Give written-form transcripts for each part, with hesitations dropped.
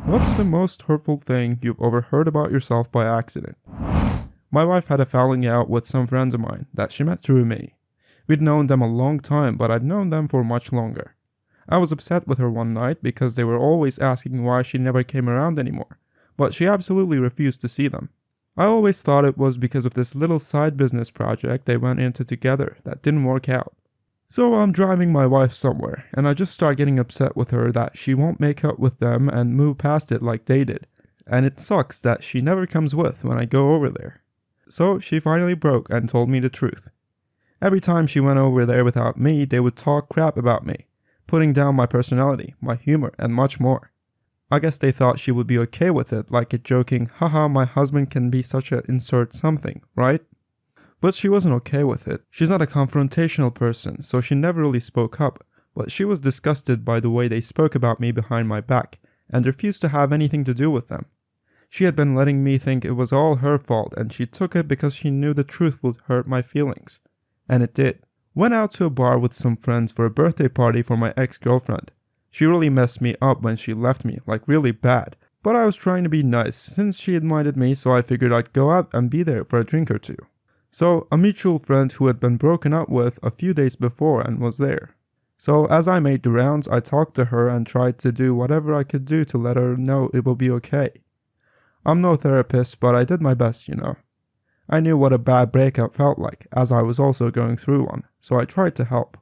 What's the most hurtful thing you've overheard about yourself by accident? My wife had a falling out with some friends of mine that she met through me. We'd known them a long time, but I'd known them for much longer. I was upset with her one night because they were always asking why she never came around anymore, but she absolutely refused to see them. I always thought it was because of this little side business project they went into together that didn't work out. So I'm driving my wife somewhere, and I just start getting upset with her that she won't make up with them and move past it like they did. And it sucks that she never comes with when I go over there. So she finally broke and told me the truth. Every time she went over there without me, they would talk crap about me, putting down my personality, my humor, and much more. I guess they thought she would be okay with it, like it joking, haha, my husband can be such a insert something, right? But she wasn't okay with it. She's not a confrontational person, so she never really spoke up, but she was disgusted by the way they spoke about me behind my back, and refused to have anything to do with them. She had been letting me think it was all her fault, and she took it because she knew the truth would hurt my feelings. And it did. Went out to a bar with some friends for a birthday party for my ex-girlfriend. She really messed me up when she left me, like really bad, but I was trying to be nice since she invited me, so I figured I'd go out and be there for a drink or two. So, a mutual friend who had been broken up with a few days before and was there. So, as I made the rounds, I talked to her and tried to do whatever I could do to let her know it will be okay. I'm no therapist, but I did my best, you know. I knew what a bad breakup felt like, as I was also going through one, so I tried to help.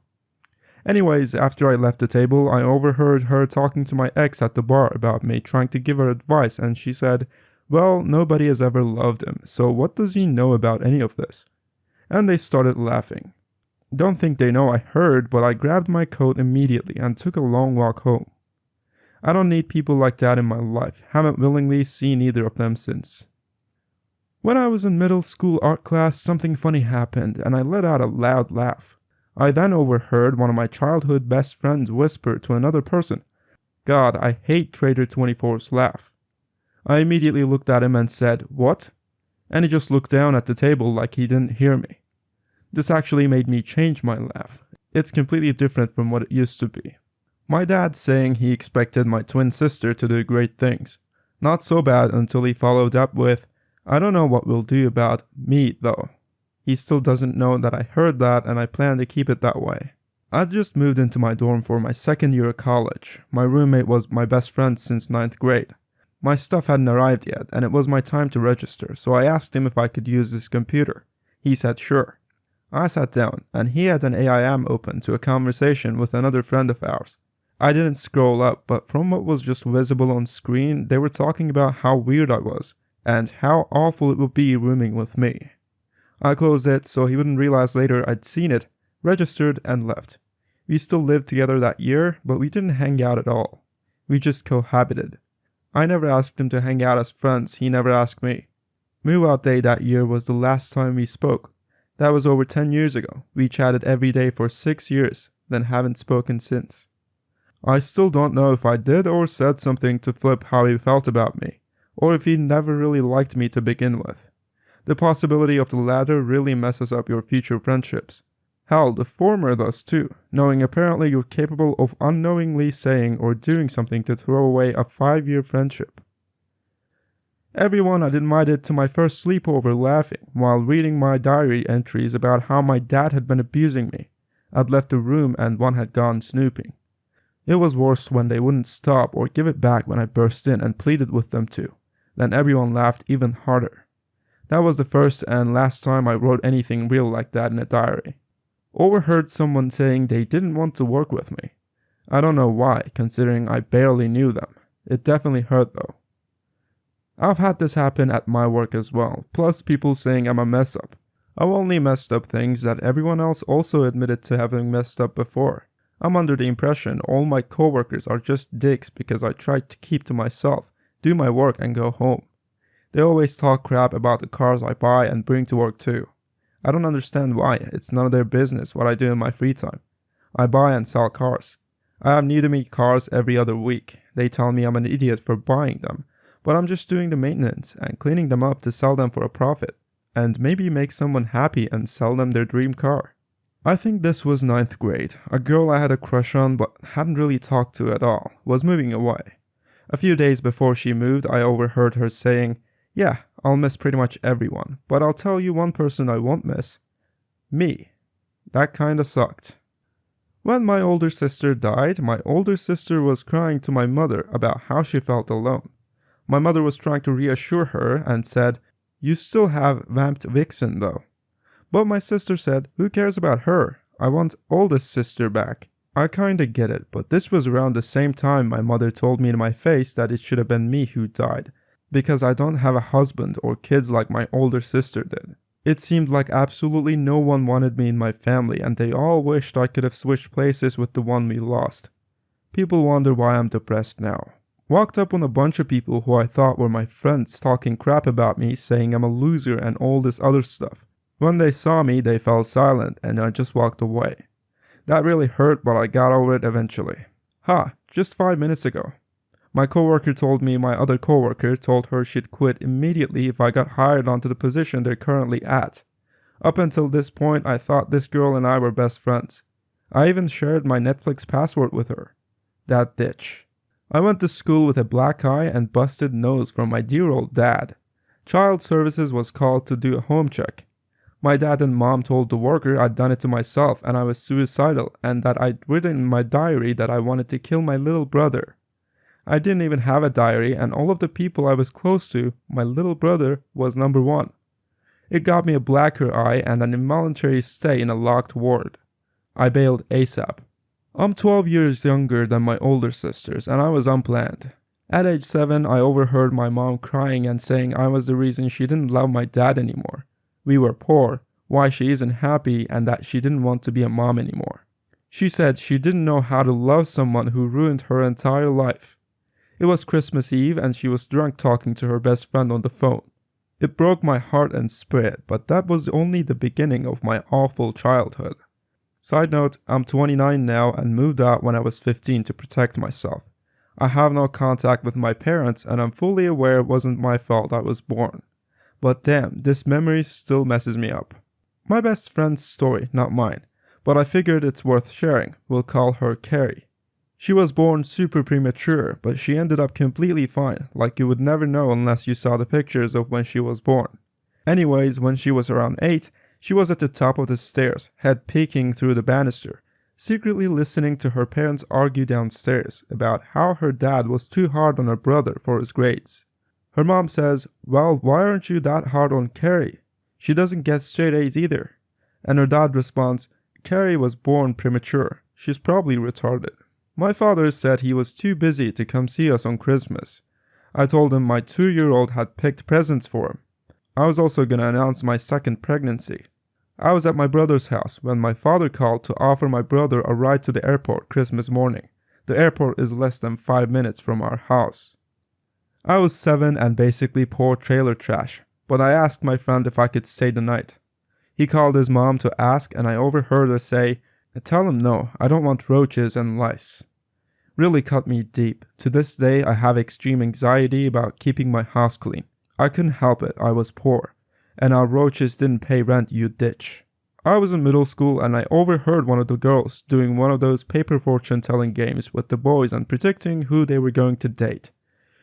Anyways, after I left the table, I overheard her talking to my ex at the bar about me, trying to give her advice, and she said, well, nobody has ever loved him, so what does he know about any of this? And they started laughing. Don't think they know I heard, but I grabbed my coat immediately and took a long walk home. I don't need people like that in my life, haven't willingly seen either of them since. When I was in middle school art class, something funny happened, and I let out a loud laugh. I then overheard one of my childhood best friends whisper to another person, God, I hate Trader 24's laugh. I immediately looked at him and said, what? And he just looked down at the table like he didn't hear me. This actually made me change my laugh. It's completely different from what it used to be. My dad saying he expected my twin sister to do great things. Not so bad until he followed up with, I don't know what we'll do about me though. He still doesn't know that I heard that and I plan to keep it that way. I just moved into my dorm for my second year of college. My roommate was my best friend since 9th grade. My stuff hadn't arrived yet, and it was my time to register, so I asked him if I could use his computer. He said sure. I sat down, and he had an AIM open to a conversation with another friend of ours. I didn't scroll up, but from what was just visible on screen, they were talking about how weird I was, and how awful it would be rooming with me. I closed it so he wouldn't realize later I'd seen it, registered, and left. We still lived together that year, but we didn't hang out at all. We just cohabited. I never asked him to hang out as friends, he never asked me. Move-out day that year was the last time we spoke. That was over 10 years ago. We chatted every day for 6 years, then haven't spoken since. I still don't know if I did or said something to flip how he felt about me, or if he never really liked me to begin with. The possibility of the latter really messes up your future friendships. Hell, the former does too, knowing apparently you're capable of unknowingly saying or doing something to throw away a 5-year friendship. Everyone had invited to my first sleepover laughing while reading my diary entries about how my dad had been abusing me. I'd left the room and one had gone snooping. It was worse when they wouldn't stop or give it back when I burst in and pleaded with them to. Then everyone laughed even harder. That was the first and last time I wrote anything real like that in a diary. Overheard someone saying they didn't want to work with me. I don't know why, considering I barely knew them. It definitely hurt though. I've had this happen at my work as well, plus people saying I'm a mess up. I've only messed up things that everyone else also admitted to having messed up before. I'm under the impression all my coworkers are just dicks because I tried to keep to myself, do my work and go home. They always talk crap about the cars I buy and bring to work too. I don't understand why, it's none of their business what I do in my free time. I buy and sell cars. I have new to me cars every other week. They tell me I'm an idiot for buying them, but I'm just doing the maintenance and cleaning them up to sell them for a profit, and maybe make someone happy and sell them their dream car. I think this was 9th grade. A girl I had a crush on but hadn't really talked to at all was moving away. A few days before she moved, I overheard her saying, "Yeah, I'll miss pretty much everyone, but I'll tell you one person I won't miss. Me." That kinda sucked. When my older sister died, my older sister was crying to my mother about how she felt alone. My mother was trying to reassure her and said, "You still have Vamped Vixen though." But my sister said, "Who cares about her? I want oldest sister back." I kinda get it, but this was around the same time my mother told me in my face that it should have been me who died, because I don't have a husband or kids like my older sister did. It seemed like absolutely no one wanted me in my family, and they all wished I could have switched places with the one we lost. People wonder why I'm depressed now. Walked up on a bunch of people who I thought were my friends talking crap about me, saying I'm a loser and all this other stuff. When they saw me, they fell silent and I just walked away. That really hurt, but I got over it eventually. Just 5 minutes ago. My coworker told me my other coworker told her she'd quit immediately if I got hired onto the position they're currently at. Up until this point, I thought this girl and I were best friends. I even shared my Netflix password with her. That ditch. I went to school with a black eye and busted nose from my dear old dad. Child services was called to do a home check. My dad and mom told the worker I'd done it to myself and I was suicidal, and that I'd written in my diary that I wanted to kill my little brother. I didn't even have a diary, and all of the people I was close to, my little brother was number one. It got me a blacker eye and an involuntary stay in a locked ward. I bailed ASAP. I'm 12 years younger than my older sisters, and I was unplanned. At age 7, I overheard my mom crying and saying I was the reason she didn't love my dad anymore. We were poor, why she isn't happy, and that she didn't want to be a mom anymore. She said she didn't know how to love someone who ruined her entire life. It was Christmas Eve and she was drunk talking to her best friend on the phone. It broke my heart and spirit, but that was only the beginning of my awful childhood. Side note, I'm 29 now and moved out when I was 15 to protect myself. I have no contact with my parents and I'm fully aware it wasn't my fault I was born. But damn, this memory still messes me up. My best friend's story, not mine, but I figured it's worth sharing. We'll call her Carrie. She was born super premature, but she ended up completely fine, like you would never know unless you saw the pictures of when she was born. Anyways, when she was around 8, she was at the top of the stairs, head peeking through the banister, secretly listening to her parents argue downstairs about how her dad was too hard on her brother for his grades. Her mom says, "Well, why aren't you that hard on Carrie? She doesn't get straight A's either." And her dad responds, "Carrie was born premature. She's probably retarded." My father said he was too busy to come see us on Christmas. I told him my 2-year-old had picked presents for him. I was also gonna announce my second pregnancy. I was at my brother's house when my father called to offer my brother a ride to the airport Christmas morning. The airport is less than 5 minutes from our house. I was 7 and basically poor trailer trash, but I asked my friend if I could stay the night. He called his mom to ask and I overheard her say, "Tell him no, I don't want roaches and lice." Really cut me deep. To this day I have extreme anxiety about keeping my house clean. I couldn't help it, I was poor. And our roaches didn't pay rent, you ditch. I was in middle school and I overheard one of the girls doing one of those paper fortune telling games with the boys and predicting who they were going to date.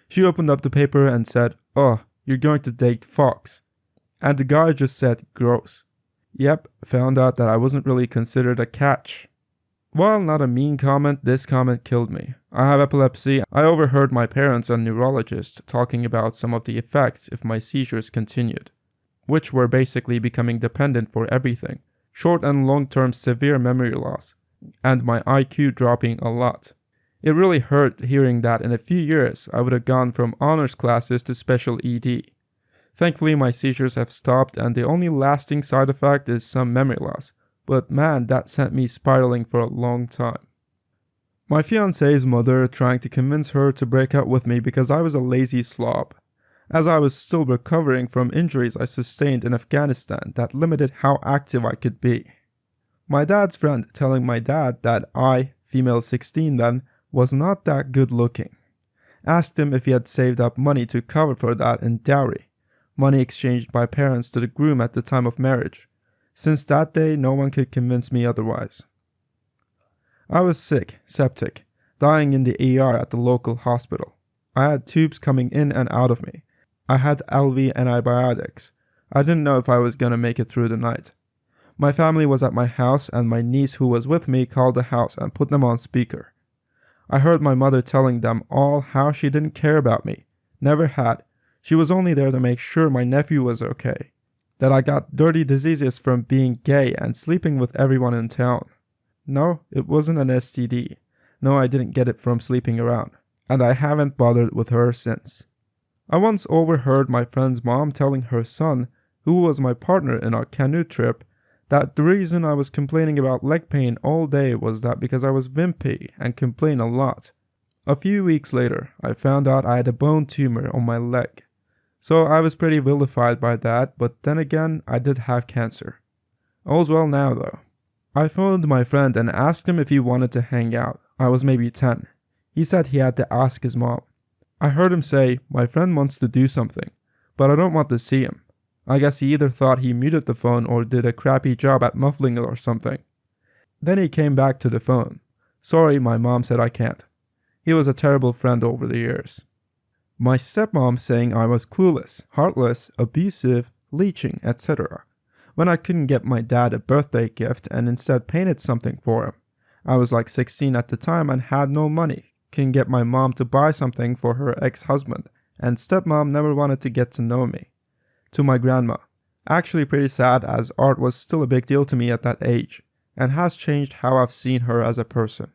She opened up the paper and said, "Oh, you're going to date Fox." And the guy just said, "Gross." Yep, found out that I wasn't really considered a catch. While not a mean comment, this comment killed me. I have epilepsy. I overheard my parents and neurologist talking about some of the effects if my seizures continued, which were basically becoming dependent for everything, short and long-term severe memory loss, and my IQ dropping a lot. It really hurt hearing that in a few years I would have gone from honors classes to special ED. Thankfully my seizures have stopped and the only lasting side effect is some memory loss, but man, that sent me spiraling for a long time. My fiance's mother trying to convince her to break up with me because I was a lazy slob, as I was still recovering from injuries I sustained in Afghanistan that limited how active I could be. My dad's friend telling my dad that I, female 16 then, was not that good looking. Asked him if he had saved up money to cover for that in dowry, money exchanged by parents to the groom at the time of marriage. Since that day, no one could convince me otherwise. I was sick, septic, dying in the ER at the local hospital. I had tubes coming in and out of me. I had IV antibiotics. I didn't know if I was gonna make it through the night. My family was at my house and my niece who was with me called the house and put them on speaker. I heard my mother telling them all how she didn't care about me. Never had. She was only there to make sure my nephew was okay. That I got dirty diseases from being gay and sleeping with everyone in town. No, it wasn't an STD. No, I didn't get it from sleeping around. And I haven't bothered with her since. I once overheard my friend's mom telling her son, who was my partner in our canoe trip, that the reason I was complaining about leg pain all day was that because I was wimpy and complained a lot. A few weeks later, I found out I had a bone tumor on my leg. So I was pretty vilified by that, but then again, I did have cancer. All's well now though. I phoned my friend and asked him if he wanted to hang out. I was maybe 10. He said he had to ask his mom. I heard him say, my friend wants to do something, but I don't want to see him. I guess he either thought he muted the phone or did a crappy job at muffling it or something. Then he came back to the phone. Sorry, my mom said I can't. He was a terrible friend over the years. My stepmom saying I was clueless, heartless, abusive, leeching, etc. when I couldn't get my dad a birthday gift and instead painted something for him. I was like 16 at the time and had no money. Couldn't get my mom to buy something for her ex-husband, and stepmom never wanted to get to know me. To my grandma. Actually pretty sad as art was still a big deal to me at that age, and has changed how I've seen her as a person.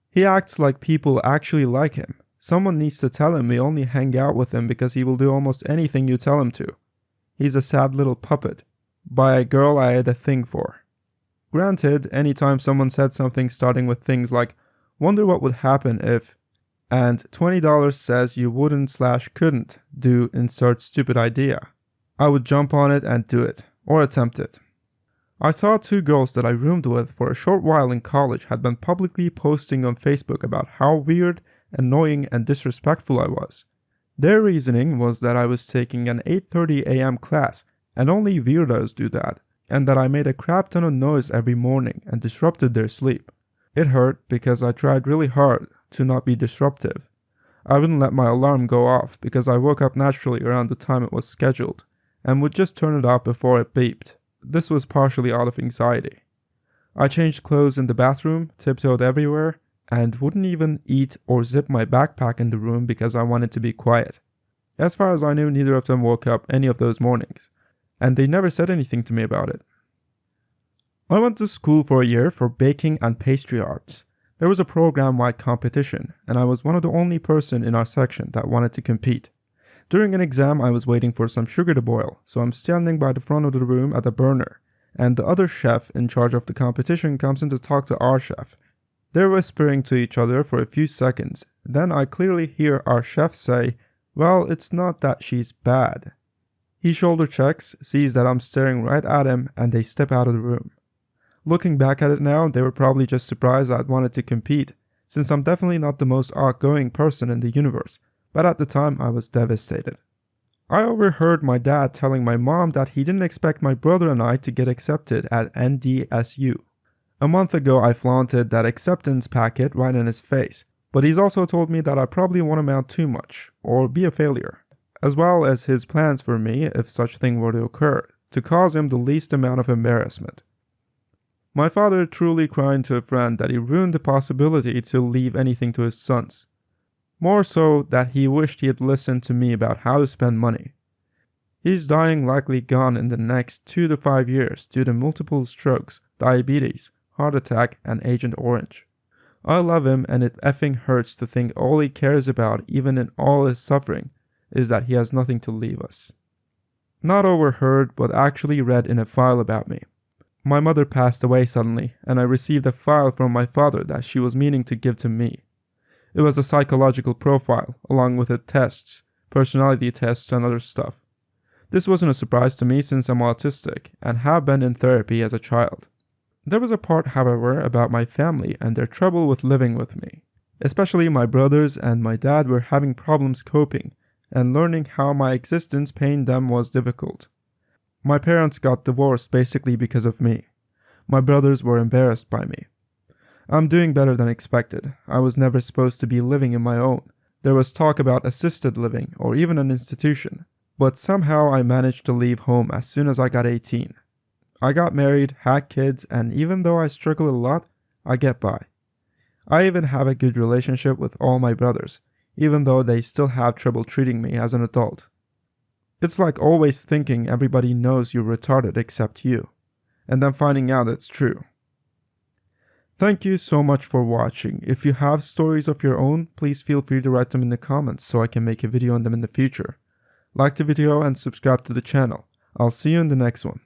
He acts like people actually like him. Someone needs to tell him we only hang out with him because he will do almost anything you tell him to. He's a sad little puppet. By a girl I had a thing for. Granted, anytime someone said something starting with things like, wonder what would happen if, and $20 says you wouldn't/couldn't do insert stupid idea, I would jump on it and do it, or attempt it. I saw 2 girls that I roomed with for a short while in college had been publicly posting on Facebook about how weird, annoying, and disrespectful I was. Their reasoning was that I was taking an 8:30 a.m. class, and only weirdos do that, and that I made a crap ton of noise every morning and disrupted their sleep. It hurt because I tried really hard to not be disruptive. I wouldn't let my alarm go off because I woke up naturally around the time it was scheduled, and would just turn it off before it beeped. This was partially out of anxiety. I changed clothes in the bathroom, tiptoed everywhere, and wouldn't even eat or zip my backpack in the room because I wanted to be quiet. As far as I knew, neither of them woke up any of those mornings, and they never said anything to me about it. I went to school for a year for baking and pastry arts. There was a program-wide competition, and I was one of the only person in our section that wanted to compete. During an exam, I was waiting for some sugar to boil, so I'm standing by the front of the room at a burner, and the other chef in charge of the competition comes in to talk to our chef. They're whispering to each other for a few seconds, then I clearly hear our chef say, well, it's not that she's bad. He shoulder checks, sees that I'm staring right at him, and they step out of the room. Looking back at it now, they were probably just surprised I'd wanted to compete, since I'm definitely not the most outgoing person in the universe, but at the time I was devastated. I overheard my dad telling my mom that he didn't expect my brother and I to get accepted at NDSU. A month ago I flaunted that acceptance packet right in his face, but he's also told me that I probably won't amount too much, or be a failure, as well as his plans for me if such thing were to occur, to cause him the least amount of embarrassment. My father truly cried to a friend that he ruined the possibility to leave anything to his sons. More so that he wished he had listened to me about how to spend money. He's dying likely gone in the next 2 to 5 years due to multiple strokes, diabetes, heart attack, and Agent Orange. I love him and it effing hurts to think all he cares about, even in all his suffering, is that he has nothing to leave us. Not overheard, but actually read in a file about me. My mother passed away suddenly, and I received a file from my father that she was meaning to give to me. It was a psychological profile, along with the tests, personality tests, and other stuff. This wasn't a surprise to me since I'm autistic, and have been in therapy as a child. There was a part, however, about my family and their trouble with living with me. Especially my brothers and my dad were having problems coping, and learning how my existence pained them was difficult. My parents got divorced basically because of me. My brothers were embarrassed by me. I'm doing better than expected. I was never supposed to be living in my own, There was talk about assisted living or even an institution, but somehow I managed to leave home as soon as I got 18. I got married, had kids, and even though I struggle a lot, I get by. I even have a good relationship with all my brothers, even though they still have trouble treating me as an adult. It's like always thinking everybody knows you're retarded except you, and then finding out it's true. Thank you so much for watching. If you have stories of your own, please feel free to write them in the comments so I can make a video on them in the future. Like the video and subscribe to the channel. I'll see you in the next one.